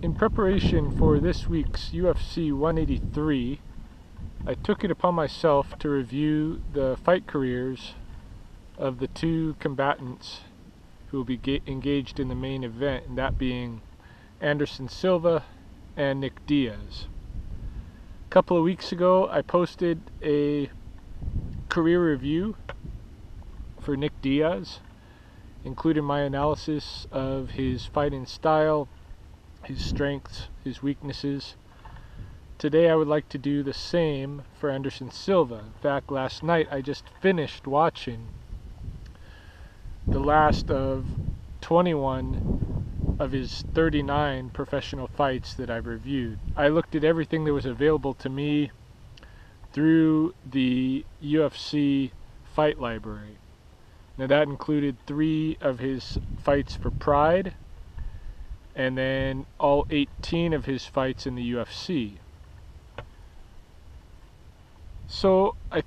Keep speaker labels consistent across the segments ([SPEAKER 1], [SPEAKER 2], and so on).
[SPEAKER 1] In preparation for this week's UFC 183, I took it upon myself to review the fight careers of the two combatants who will be engaged in the main event, and that being Anderson Silva and Nick Diaz. A couple of weeks ago, I posted a career review for Nick Diaz, including my analysis of his fighting style, his strengths, his weaknesses. Today I would like to do the same for Anderson Silva. In fact, last night I just finished watching the last of 21 of his 39 professional fights that I've reviewed. I looked at everything that was available to me through the UFC fight library. Now that included 3 of his fights for Pride, and then all 18 of his fights in the UFC. So I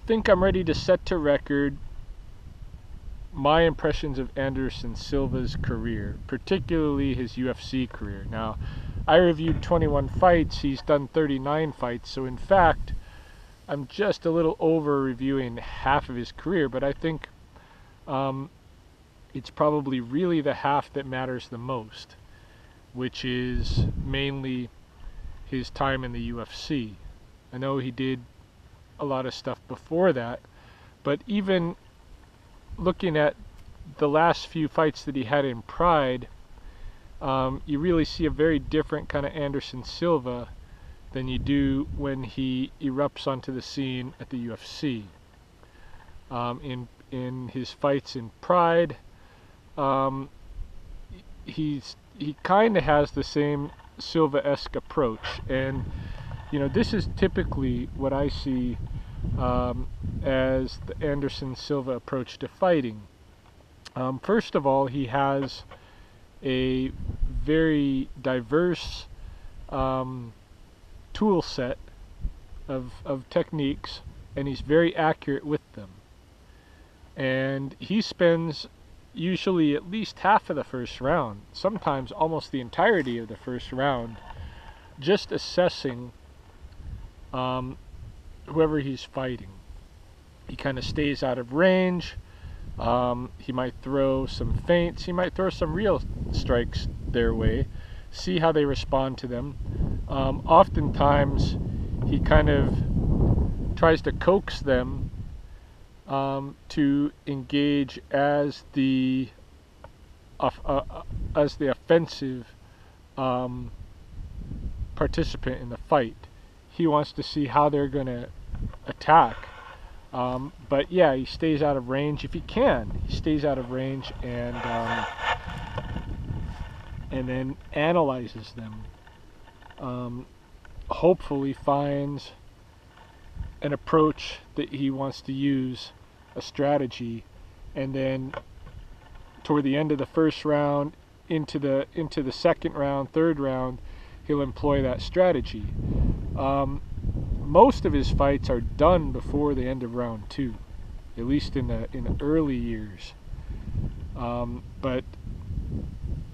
[SPEAKER 1] think I'm ready to set to record my impressions of Anderson Silva's career, particularly his UFC career. Now, I reviewed 21 fights, he's done 39 fights, so in fact, I'm just a little over reviewing half of his career, but I think it's probably really the half that matters the most, which is mainly his time in the UFC. I know he did a lot of stuff before that, but even looking at the last few fights that he had in Pride, you really see a very different kind of Anderson Silva than you do when he erupts onto the scene at the UFC. In his fights in Pride, he kind of has the same Silva-esque approach, and this is typically what I see as the Anderson Silva approach to fighting. First of all, he has a very diverse tool set of techniques, and he's very accurate with them. And he spends usually at least half of the first round, sometimes almost the entirety of the first round, just assessing whoever he's fighting. He kind of stays out of range. He might throw some feints. He might throw some real strikes their way, see how they respond to them. Oftentimes, he kind of tries to coax them to engage as the offensive participant in the fight. He wants to see how they're going to attack. But yeah, he stays out of range if he can. He stays out of range and then analyzes them. Hopefully finds an approach that he wants to use, a strategy, and then toward the end of the first round, into the second round, third round, he'll employ that strategy. Most of his fights are done before the end of round 2, at least in the early years. But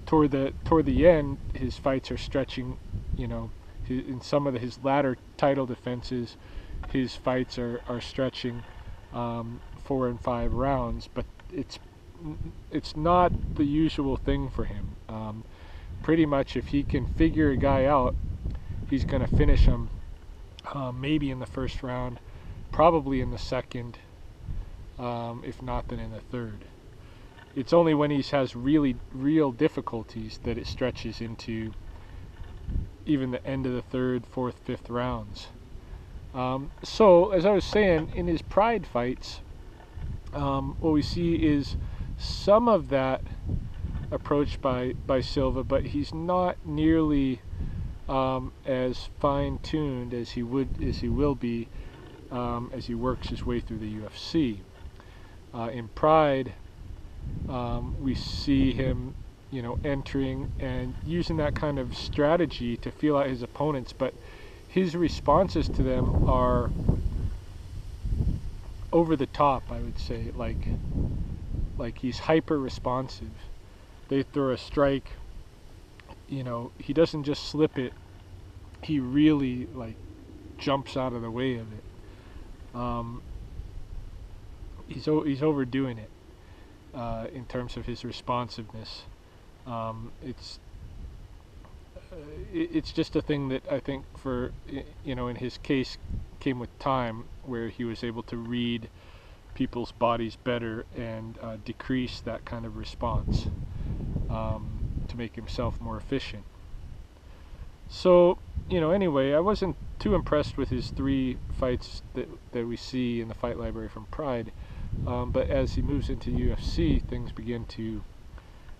[SPEAKER 1] toward the end, his fights are stretching. In some of his latter title defenses, his fights are stretching 4 and 5 rounds. But it's not the usual thing for him. Pretty much, if he can figure a guy out, he's going to finish him. Maybe in the first round, probably in the second, if not then in the third. It's only when he has real difficulties that it stretches into even the end of the third, fourth, fifth rounds. So, as I was saying, in his Pride fights, what we see is some of that approach by Silva, but he's not nearly as fine-tuned as he will be as he works his way through the UFC. In Pride, we see him, entering and using that kind of strategy to feel out his opponents, but his responses to them are over the top, I would say. Like he's hyper responsive. They throw a strike, you know, he doesn't just slip it, he really like jumps out of the way of it. Um, he's overdoing it in terms of his responsiveness. It's it's just a thing that I think for, you know, in his case came with time, where he was able to read people's bodies better and decrease that kind of response to make himself more efficient. So, you know, anyway, I wasn't too impressed with his 3 fights that we see in the fight library from Pride, but as he moves into UFC, things begin to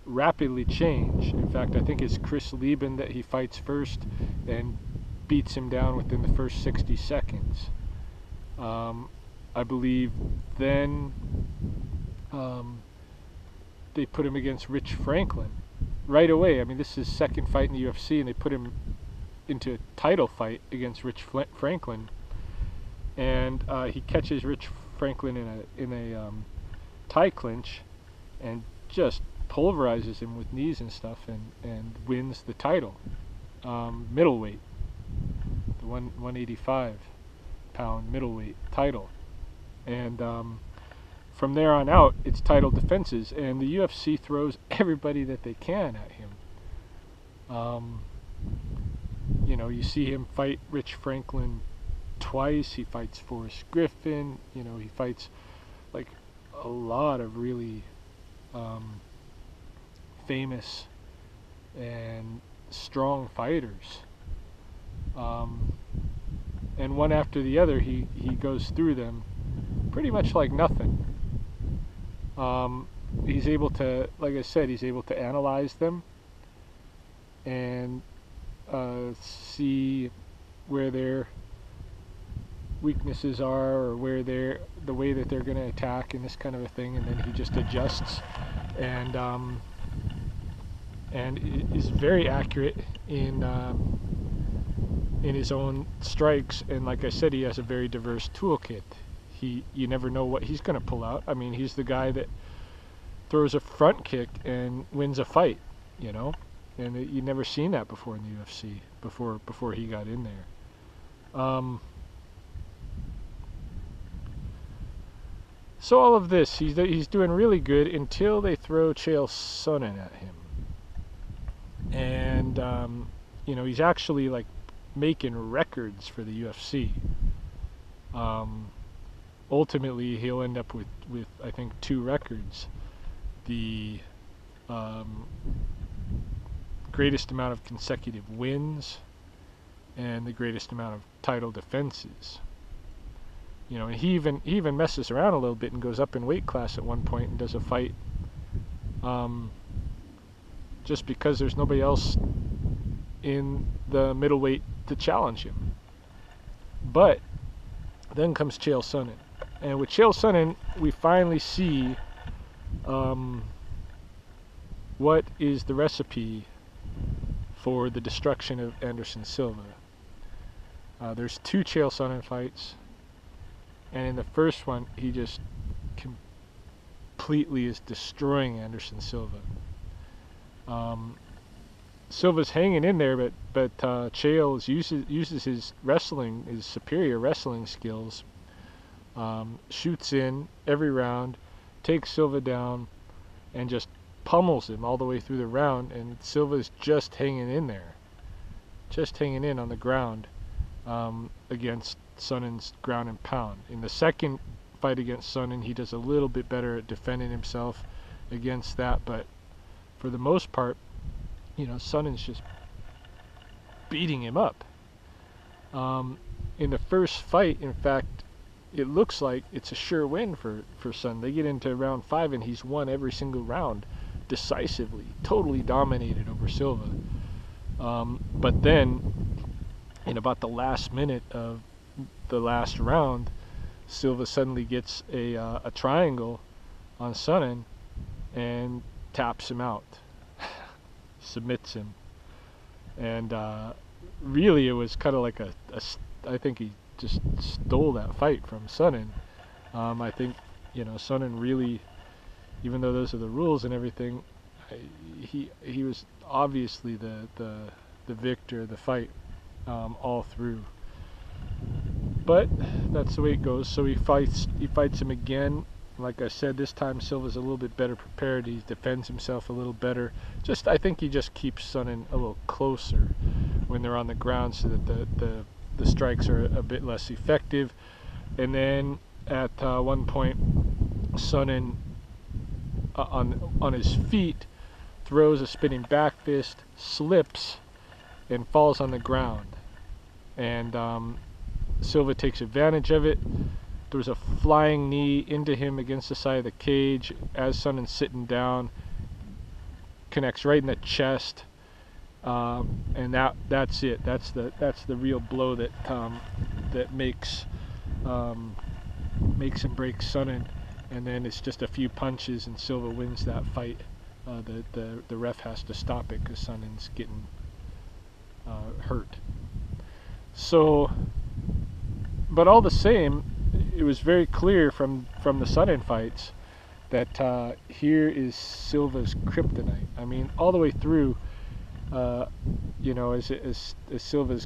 [SPEAKER 1] rapidly change. In fact, I think it's Chris Lieben that he fights first and beats him down within the first 60 seconds. I believe then they put him against Rich Franklin right away. I mean, this is his second fight in the UFC, and they put him into a title fight against Rich Franklin, and he catches Rich Franklin in a tie clinch and just pulverizes him with knees and stuff, and wins the title, middleweight, the 185 pound middleweight title. And from there on out, it's title defenses, and the UFC throws everybody that they can at him. You know, you see him fight Rich Franklin twice. He fights Forrest Griffin. You know, he fights like a lot of really famous and strong fighters. And one after the other, he goes through them pretty much like nothing. He's able to, like I said, he's able to analyze them and see where their weaknesses are, or where the way that they're going to attack and this kind of a thing, and then he just adjusts and is very accurate in his own strikes. And like I said, he has a very diverse toolkit. You never know what he's going to pull out. I mean, he's the guy that throws a front kick and wins a fight, you know, and you've never seen that before in the UFC before he got in there. So all of this, he's doing really good until they throw Chael Sonnen at him, and you know, he's actually like making records for the UFC. Ultimately, he'll end up with I think 2 records: the greatest amount of consecutive wins and the greatest amount of title defenses. You know, and he even messes around a little bit and goes up in weight class at one point and does a fight just because there's nobody else in the middleweight to challenge him. But then comes Chael Sonnen, and with Chael Sonnen, we finally see what is the recipe for the destruction of Anderson Silva. There's 2 Chael Sonnen fights, and in the first one, he just completely is destroying Anderson Silva. Silva's hanging in there, but Chael uses his wrestling, his superior wrestling skills, shoots in every round, takes Silva down, and just pummels him all the way through the round. And Silva's just hanging in there, just hanging in on the ground against Sonnen's ground and pound. In the second fight against Sonnen, he does a little bit better at defending himself against that, but for the most part, you know, Sonnen's just beating him up. In the first fight, in fact, it looks like it's a sure win for Sonnen. They get into round 5 and he's won every single round decisively, totally dominated over Silva. But then, in about the last minute of the last round, Silva suddenly gets a triangle on Sonnen and taps him out, submits him. And really, it was kind of like I think he just stole that fight from Sonnen. I think, you know, Sonnen really, even though those are the rules and everything, he was obviously the victor of the fight all through. But that's the way it goes. So he fights him again. Like I said, this time Silva's a little bit better prepared. He defends himself a little better. I think he just keeps Sonnen a little closer when they're on the ground, so that the strikes are a bit less effective. And then at one point, Sonnen on his feet throws a spinning back fist, slips, and falls on the ground. And Silva takes advantage of it. There was a flying knee into him against the side of the cage as Sonnen's sitting down, connects right in the chest, and that's it. That's the real blow that makes him break Sonnen, and then it's just a few punches and Silva wins that fight. The ref has to stop it because Sonnen's getting hurt. So, but all the same, it was very clear from the Sonnen fights that here is Silva's kryptonite. I mean, all the way through, you know, as Silva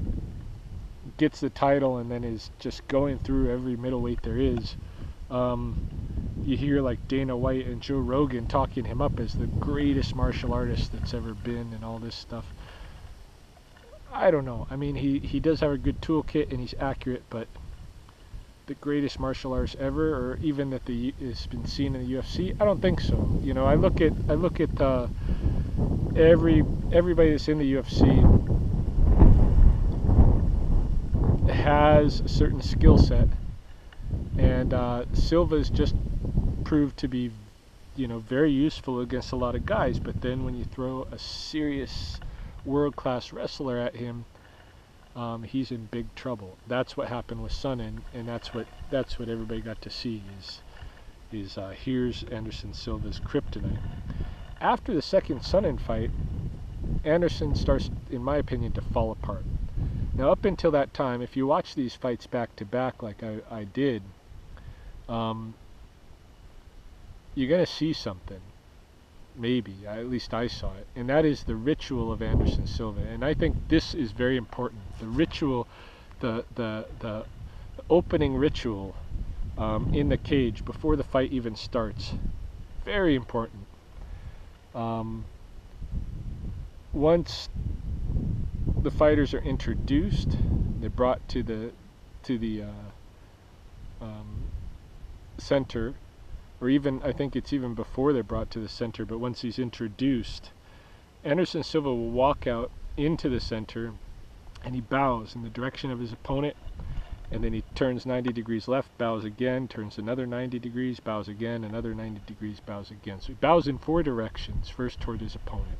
[SPEAKER 1] gets the title and then is just going through every middleweight there is, you hear like Dana White and Joe Rogan talking him up as the greatest martial artist that's ever been and all this stuff. I don't know. I mean, he does have a good toolkit and he's accurate, but the greatest martial artist ever, or even that has been seen in the UFC, I don't think so. You know, I look at everybody that's in the UFC has a certain skill set, and Silva's just proved to be, you know, very useful against a lot of guys. But then when you throw a serious world-class wrestler at him, he's in big trouble. That's what happened with Sonnen, and that's what everybody got to see is here's Anderson Silva's kryptonite. After the second Sonnen fight, Anderson starts, in my opinion, to fall apart. Now, up until that time, if you watch these fights back to back like I did, you're gonna see something. Maybe, at least I saw it, and that is the ritual of Anderson Silva. And I think this is very important. The ritual, the opening ritual in the cage before the fight even starts, very important. Once the fighters are introduced, they're brought to the center. Or even, I think it's even before they're brought to the center, but once he's introduced, Anderson Silva will walk out into the center and he bows in the direction of his opponent, and then he turns 90 degrees left, bows again, turns another 90 degrees, bows again, another 90 degrees, bows again. So he bows in 4 directions, first toward his opponent,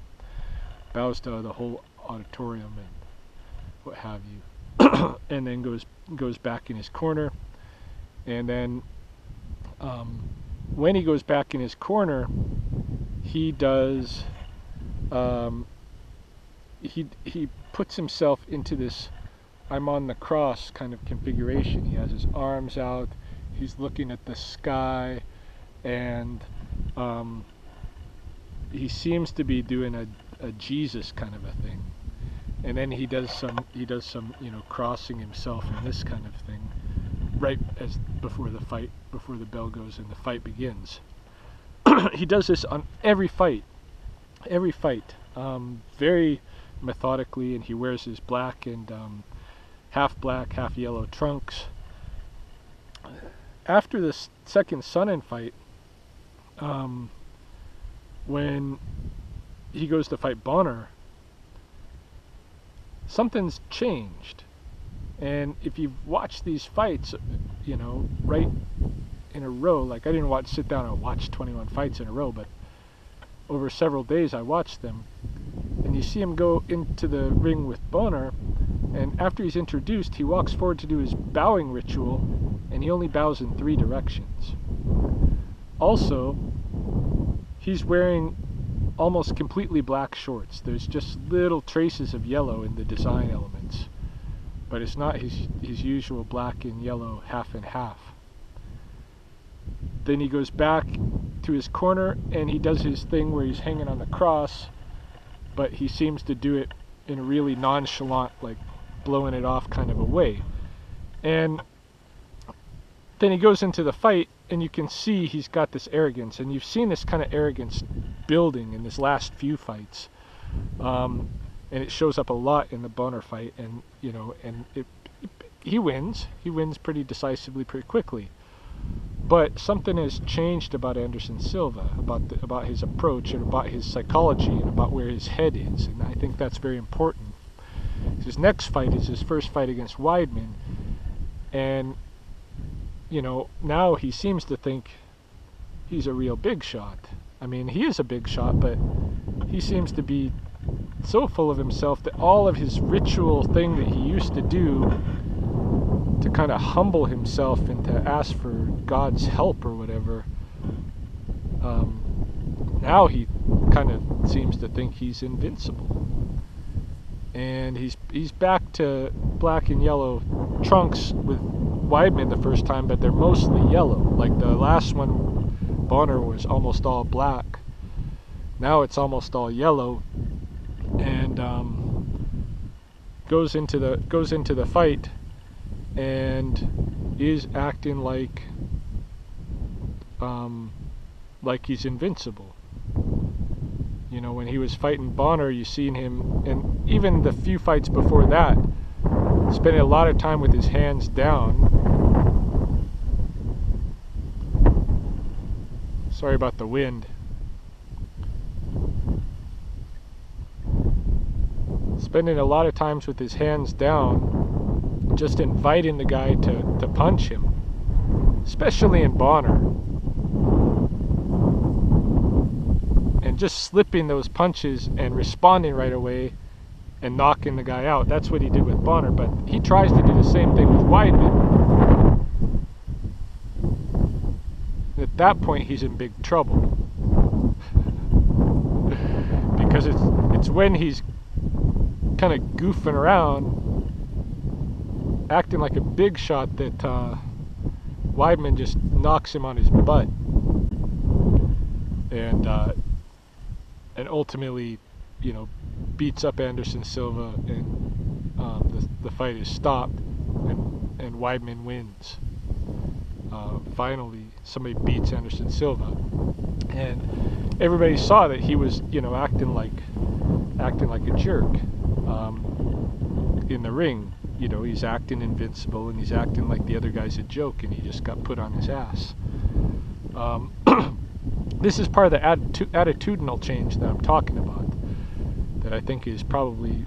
[SPEAKER 1] bows to the whole auditorium and what have you, and then goes back in his corner, and then when he goes back in his corner, he does, he puts himself into this I'm on the cross kind of configuration. He has his arms out, he's looking at the sky, and he seems to be doing a Jesus kind of a thing. And then he does some, you know, crossing himself and this kind of thing, right as before the fight, before the bell goes and the fight begins. He does this on every fight, very methodically, and he wears his black and half black, half yellow trunks. After the second Sonnen fight, when he goes to fight Bonner, something's changed. And if you've watched these fights, you know, right in a row, like I didn't sit down and watch 21 fights in a row, but over several days I watched them, and you see him go into the ring with Bonner, and after he's introduced, he walks forward to do his bowing ritual, and he only bows in 3 directions. Also, he's wearing almost completely black shorts. There's just little traces of yellow in the design elements, but it's not his usual black and yellow half and half. Then he goes back to his corner, and he does his thing where he's hanging on the cross, but he seems to do it in a really nonchalant, like blowing it off kind of a way. And then he goes into the fight, and you can see he's got this arrogance, and you've seen this kind of arrogance building in his last few fights, and it shows up a lot in the Bonner fight, and he wins pretty decisively, pretty quickly. But something has changed about Anderson Silva, about his approach, and about his psychology, and about where his head is, and I think that's very important. His next fight is his first fight against Weidman, and now he seems to think he's a real big shot. I mean, he is a big shot, but he seems to be so full of himself that all of his ritual thing that he used to do to kind of humble himself and to ask for God's help or whatever, now he kind of seems to think he's invincible. And he's back to black and yellow trunks with Weidman the first time, but they're mostly yellow. Like the last one, Bonner was almost all black. Now it's almost all yellow, and goes into the fight and is acting like he's invincible. When he was fighting Bonner, you seen him, and even the few fights before that, spending a lot of time with his hands down. Sorry about the wind. Spending a lot of times with his hands down, just inviting the guy to punch him, especially in Bonner. And just slipping those punches and responding right away and knocking the guy out. That's what he did with Bonner, but he tries to do the same thing with Weidman. And at that point, he's in big trouble. Because it's when he's kind of goofing around, acting like a big shot, that Weidman just knocks him on his butt. And ultimately, beats up Anderson Silva, and the fight is stopped, and Weidman wins. Finally, somebody beats Anderson Silva, and everybody saw that he was, acting like a jerk in the ring. He's acting invincible, and he's acting like the other guy's a joke, and he just got put on his ass. This is part of the attitudinal change that I'm talking about, that I think is probably,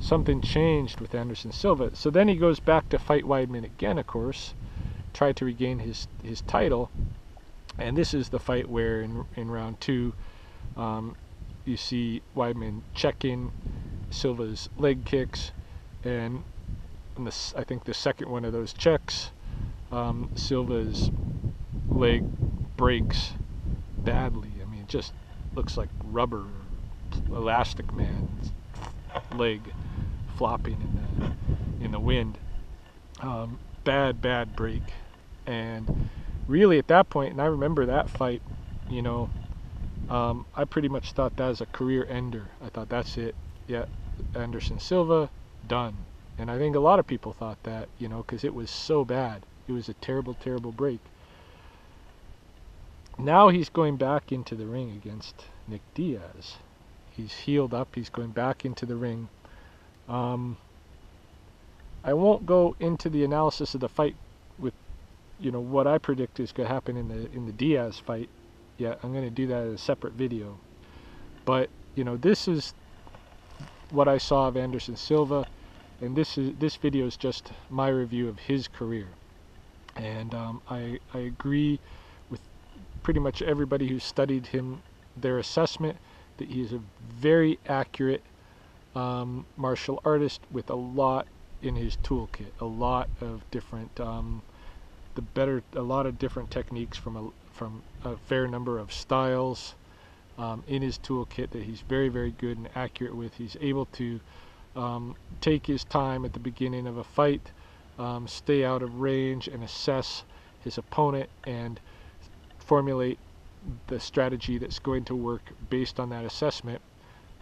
[SPEAKER 1] something changed with Anderson Silva. So then he goes back to fight Weidman again, of course, try to regain his title, and this is the fight where in round 2, you see Weidman checking Silva's leg kicks, and I think the second one of those checks, Silva's leg breaks badly. I mean, it just looks like rubber, elastic man's leg flopping in the wind. Bad break. And really at that point, and I remember that fight, I pretty much thought that was a career ender. I thought, that's it. Yeah, Anderson Silva, done. And I think a lot of people thought that, because it was so bad. It was a terrible break. Now he's going back into the ring against Nick Diaz. He's healed up. He's going back into the ring. I won't go into the analysis of the fight with, what I predict is going to happen in the Diaz fight yet. I'm going to do that in a separate video. But this is what I saw of Anderson Silva, and this video is just my review of his career. And I agree with pretty much everybody who studied him, their assessment that he is a very accurate martial artist with a lot in his toolkit, a lot of different different techniques from a fair number of styles in his toolkit that he's very good and accurate with. He's able to take his time at the beginning of a fight, stay out of range, and assess his opponent and formulate the strategy that's going to work based on that assessment,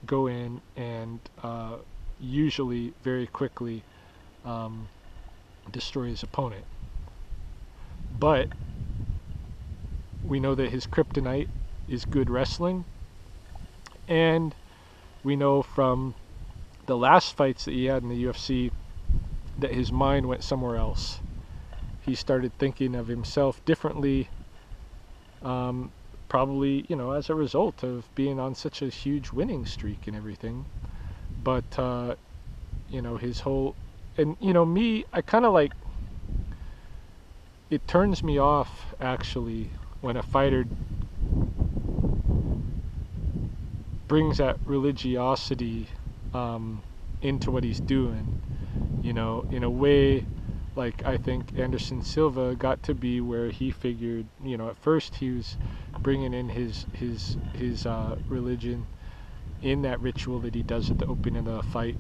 [SPEAKER 1] go in and usually very quickly destroy his opponent. But we know that his kryptonite is good wrestling, and we know from the last fights that he had in the UFC that his mind went somewhere else. He started thinking of himself differently, probably, as a result of being on such a huge winning streak and everything. But his whole, and me, I kind of like, it turns me off actually when a fighter brings that religiosity into what he's doing, in a way. Like, I think Anderson Silva got to be where he figured, at first he was bringing in his religion in that ritual that he does at the opening of the fight,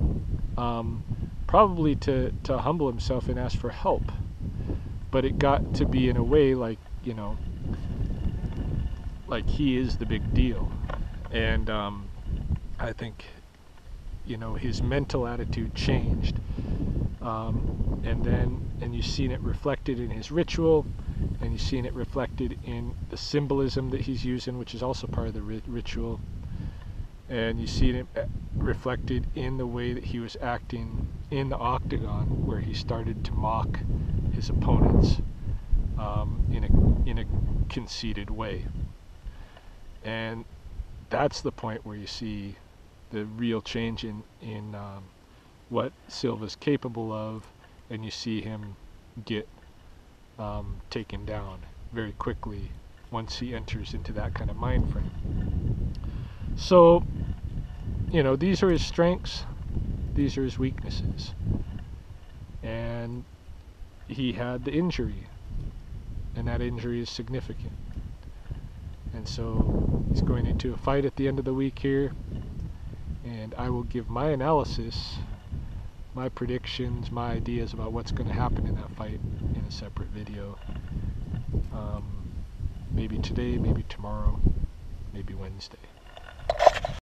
[SPEAKER 1] probably to humble himself and ask for help. But it got to be in a way like, like he is the big deal. And I think, his mental attitude changed. And you've seen it reflected in his ritual, and you've seen it reflected in the symbolism that he's using, which is also part of the ritual, and you've seen it reflected in the way that he was acting in the octagon, where he started to mock his opponents in a conceited way. And that's the point where you see the real change in what Silva's capable of, and you see him get taken down very quickly once he enters into that kind of mind frame. So, these are his strengths, these are his weaknesses. And he had the injury, and that injury is significant. And so he's going into a fight at the end of the week here, and I will give my analysis, my predictions, my ideas about what's going to happen in that fight in a separate video. Maybe today, maybe tomorrow, maybe Wednesday.